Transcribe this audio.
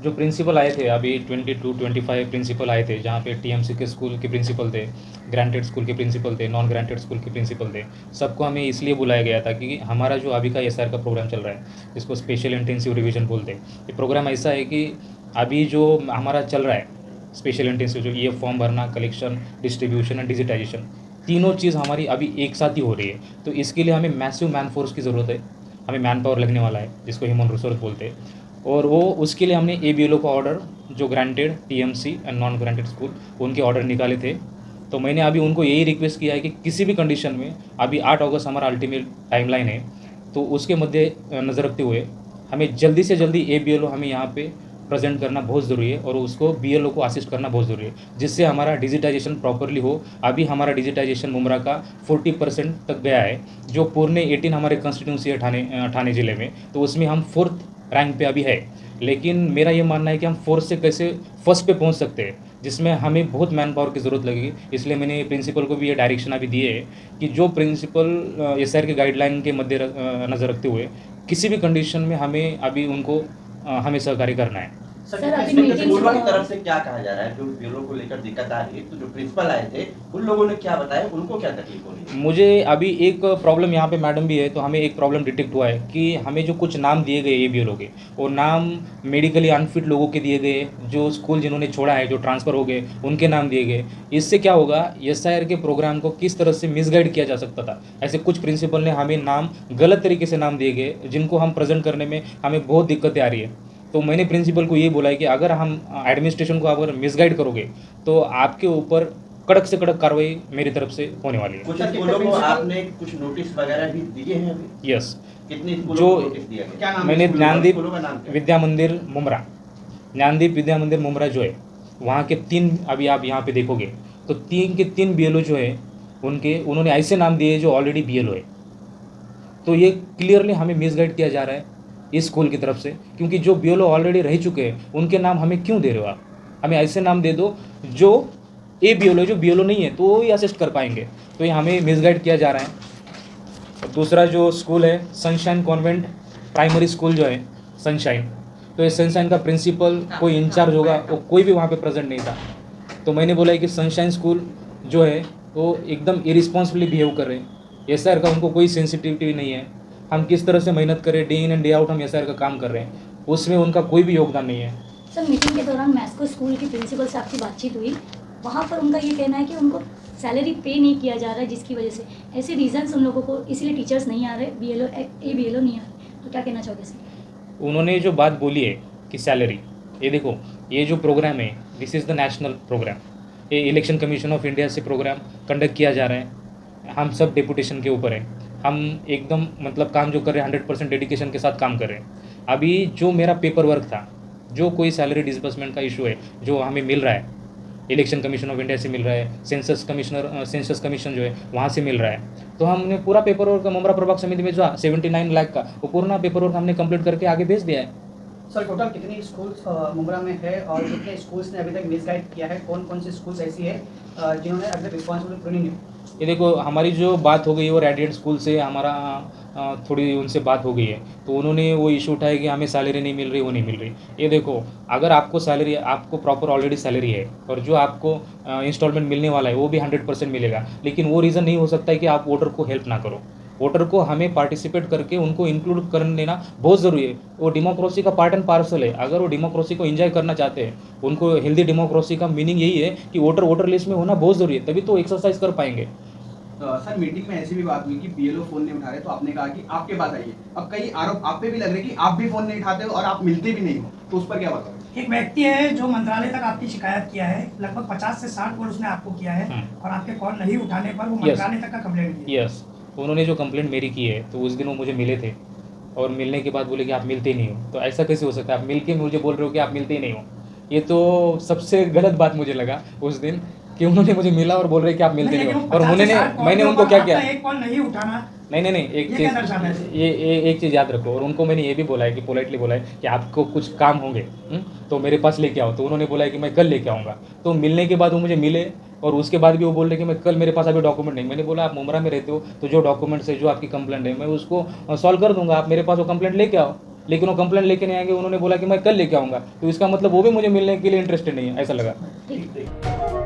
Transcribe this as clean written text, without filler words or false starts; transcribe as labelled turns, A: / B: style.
A: जो प्रिंसिपल आए थे अभी 22-25 प्रिंसिपल आए थे, जहाँ पे टीएमसी के स्कूल के प्रिंसिपल थे, ग्रांटेड स्कूल के प्रिंसिपल थे, नॉन ग्रांटेड स्कूल के प्रिंसिपल थे। सबको हमें इसलिए बुलाया गया था कि हमारा जो अभी का एसआर का प्रोग्राम चल रहा है, जिसको स्पेशल इंटेंसिव रिवीजन बोलते हैं, ये प्रोग्राम ऐसा है कि अभी जो हमारा चल रहा है स्पेशल इंटेंसिव, जो ये फॉर्म भरना, कलेक्शन, डिस्ट्रीब्यूशन एंड डिजिटाइजेशन, तीनों चीज़ हमारी अभी एक साथ ही हो रही है। तो इसके लिए हमें मैसिव मैन फोर्स की ज़रूरत है, हमें मैन पावर लगने वाला है, जिसको ह्यूमन रिसोर्स बोलते हैं। और वो उसके लिए हमने ABLO का ऑर्डर, जो granted TMC and non granted school, उनके ऑर्डर निकाले थे। तो मैंने अभी उनको यही रिक्वेस्ट किया है कि किसी भी कंडीशन में, अभी 8 अगस्त हमारा अल्टीमेट टाइमलाइन है, तो उसके मध्य नज़र रखते हुए हमें जल्दी से जल्दी ABLO हमें यहाँ पे प्रेजेंट करना बहुत ज़रूरी है, और उसको BLO को असिस्ट करना बहुत ज़रूरी है, जिससे हमारा डिजिटाइजेशन प्रॉपरली हो। अभी हमारा डिजिटाइजेशन मुमरा का 40% तक गया है, जो पूरे 18 हमारे कंस्टिट्यूंसी है ठाणे ज़िले में, तो उसमें हम 4th रैंक पे अभी है। लेकिन मेरा ये मानना है कि हम 4th से कैसे फर्स्ट पे पहुंच सकते हैं, जिसमें हमें बहुत मैन पावर की ज़रूरत लगेगी। इसलिए मैंने प्रिंसिपल को भी ये डायरेक्शन अभी दिए है कि जो प्रिंसिपल SR के गाइडलाइन के नज़र रखते हुए किसी भी कंडीशन में हमें अभी उनको हमें सहकार्य करना है।
B: सर अभी स्कूलों की तरफ से क्या कहा जा रहा है? जो ब्यूरो को लेकर दिक्कत आ रही है, तो जो प्रिंसिपल आए थे उन लोगों ने क्या बताया, उनको क्या तकलीफ हो रही है?
A: मुझे अभी एक प्रॉब्लम यहाँ पे मैडम भी है, तो हमें एक प्रॉब्लम डिटेक्ट हुआ है कि हमें जो कुछ नाम दिए गए ABLO के, वो नाम मेडिकली अनफिट लोगों के दिए गए, जो स्कूल जिन्होंने छोड़ा है, जो ट्रांसफ़र हो गए, उनके नाम दिए गए। इससे क्या होगा, SIR के प्रोग्राम को किस तरह से मिसगाइड किया जा सकता था। ऐसे कुछ प्रिंसिपल ने हमें नाम गलत तरीके से नाम दिए गए, जिनको हम प्रेजेंट करने में हमें बहुत दिक्कतें आ रही है। तो मैंने प्रिंसिपल को ये बोला है कि अगर हम एडमिनिस्ट्रेशन को अगर मिसगाइड करोगे, तो आपके ऊपर कड़क से कड़क कार्रवाई मेरी तरफ से होने वाली है।
B: कुछ स्कूलों को आपने कुछ नोटिस वगैरह भी दिए हैं अभी?
A: यस,
B: कितनी स्कूलों
A: जो
B: को नोटिस दिया गया? क्या नाम है
A: मैंने
B: स्कूलों का?
A: ज्ञानदीप
B: स्कूलों का नाम क्या है?
A: विद्या मंदिर मुमरा, ज्ञानदीप विद्या मंदिर मुमरा जो है, वहाँ के 3, अभी आप यहाँ पे देखोगे तो 3 के 3 BLO जो है, उन्होंने ऐसे नाम दिए जो ऑलरेडी BLO है। तो ये क्लियरली हमें मिसगाइड किया जा रहा है इस स्कूल की तरफ से, क्योंकि जो BLO ऑलरेडी रह चुके हैं, उनके नाम हमें क्यों दे रहे हो आप? हमें ऐसे नाम दे दो जो BLO, जो BLO नहीं है तो वो ही असिस्ट कर पाएंगे। तो ये हमें मिसगाइड किया जा रहा है। और दूसरा जो स्कूल है, सनशाइन कॉन्वेंट प्राइमरी स्कूल जो है, सनशाइन, तो ये सनशाइन का प्रिंसिपल कोई इंचार्ज होगा, वो कोई भी वहाँ पे प्रेजेंट नहीं था। तो मैंने बोला है कि सनशाइन स्कूल जो है वो एकदम इरिस्पॉन्सिबली बिहेव कर रहे हैं। SR का उनको कोई सेंसिटिविटी नहीं है। हम किस तरह से मेहनत करें, day in and day out हम SR का काम कर रहे हैं, उसमें उनका कोई भी योगदान नहीं है।
C: सर मीटिंग के दौरान मैस्को स्कूल के प्रिंसिपल से आपकी बातचीत हुई, वहाँ पर उनका ये कहना है कि उनको सैलरी पे नहीं किया जा रहा है, जिसकी वजह से ऐसे रीजंस उन लोगों को, इसीलिए टीचर्स नहीं आ रहे, ABLO नहीं आ रहे। तो क्या कहना चाहोगे सर?
A: उन्होंने जो बात बोली है कि सैलरी, ये देखो, ये जो प्रोग्राम है, this is the national program, ये इलेक्शन कमीशन ऑफ इंडिया से प्रोग्राम कंडक्ट किया जा रहा है। हम सब डेपुटेशन के ऊपर है, हम एकदम मतलब काम जो कर रहे हैं 100% डेडिकेशन के साथ काम कर रहे हैं। अभी जो मेरा पेपर वर्क था, जो कोई सैलरी डिसबर्समेंट का इशू है जो हमें मिल रहा है, इलेक्शन कमीशन ऑफ इंडिया से मिल रहा है, सेंसस कमीशन जो है वहाँ से मिल रहा है, तो हमने पूरा पेपर वर्क मुमरा प्रभाग समिति में जो 79 लाख का वो पूरा पेपर वर्क हमने कंप्लीट करके आगे भेज दिया है।
D: सर टोटल कितनी स्कूल्स मुमरा में है और कितने स्कूल्स ने अभी तक मिसगाइड किया है? कौन कौन सी स्कूल्स ऐसी है जिन्होंने अभी तक रिस्पॉन्सिबिलिटी पूरी नहीं की?
A: ये देखो, हमारी जो बात हो गई है वो रेडिएंट स्कूल से हमारा थोड़ी उनसे बात हो गई है, तो उन्होंने वो इशू उठाया कि हमें सैलरी नहीं मिल रही, वो नहीं मिल रही। ये देखो, अगर आपको सैलरी, आपको प्रॉपर ऑलरेडी सैलरी है और जो आपको इंस्टॉलमेंट मिलने वाला है वो भी 100% मिलेगा, लेकिन वो रीज़न नहीं हो सकता है कि आप वोटर को हेल्प ना करो। वोटर को हमें पार्टिसिपेट करके उनको इंक्लूड कर लेना बहुत ज़रूरी है। वो डेमोक्रेसी का पार्ट एंड पार्सल है। अगर वो डेमोक्रेसी को एंजॉय करना चाहते हैं, उनको हेल्दी डेमोक्रेसी का मीनिंग यही है कि वोटर लिस्ट में होना बहुत ज़रूरी है, तभी तो एक्सरसाइज कर पाएंगे।
E: सर मीटिंग में ऐसी भी बात हुई कि BLO फोन नहीं उठा रहे, तो आपने कहा कि आपके पास आइए। अब कई आरोप आप पे भी लग रहे कि आप भी फोन नहीं उठाते हो और आप मिलते भी नहीं हो, तो उस पर क्या बताओगे?
F: एक व्यक्ति है जो मंत्रालय तक आपकी शिकायत किया है, लगभग 50 से 60 कॉल उसने आपको किया है और आपके कॉल नहीं उठाने पर वो मंत्रालय तक का कंप्लेंट किया।
A: यस, उन्होंने जो कंप्लेंट मेरी की है, तो उस दिन वो मुझे मिले थे और मिलने के बाद बोले कि आप मिलते ही नहीं हो। तो ऐसा कैसे हो सकता है? आप मिल के मुझे बोल रहे हो कि आप मिलते ही नहीं हो। ये तो सबसे गलत बात मुझे लगा उस दिन कि उन्होंने मुझे मिला और बोल रहे कि आप मिलते नहीं हो। और मैंने उनको क्या किया?
F: एक कॉल नहीं उठाना,
A: नहीं, एक चीज़, ये एक चीज़ याद रखो। और उनको मैंने ये भी बोला है कि पोलाइटली बोला है कि आपको कुछ काम होंगे तो मेरे पास लेके आओ। तो उन्होंने बोला है कि मैं कल लेके आऊँगा। तो मिलने के बाद वो मुझे मिले और उसके बाद भी वो बोल रहे कि मैं कल, मेरे पास अभी डॉक्यूमेंट नहीं। मैंने बोला आप मुमरा में रहते हो, तो जो डॉक्यूमेंट्स है, जो आपकी कंप्लेंट है, मैं उसको सॉल्व कर दूंगा, आप मेरे पास वो कंप्लेंट लेके आओ। लेकिन वो कंप्लेंट लेके नहीं आएंगे, उन्होंने बोला कि मैं कल लेके आऊँगा, तो इसका मतलब वो भी मुझे मिलने के लिए इंटरेस्टेड नहीं है, ऐसा लगा।
C: ठीक
B: ठीक।